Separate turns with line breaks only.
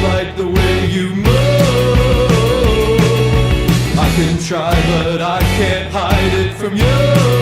like the way you move. I can try, but I can't hide it from you.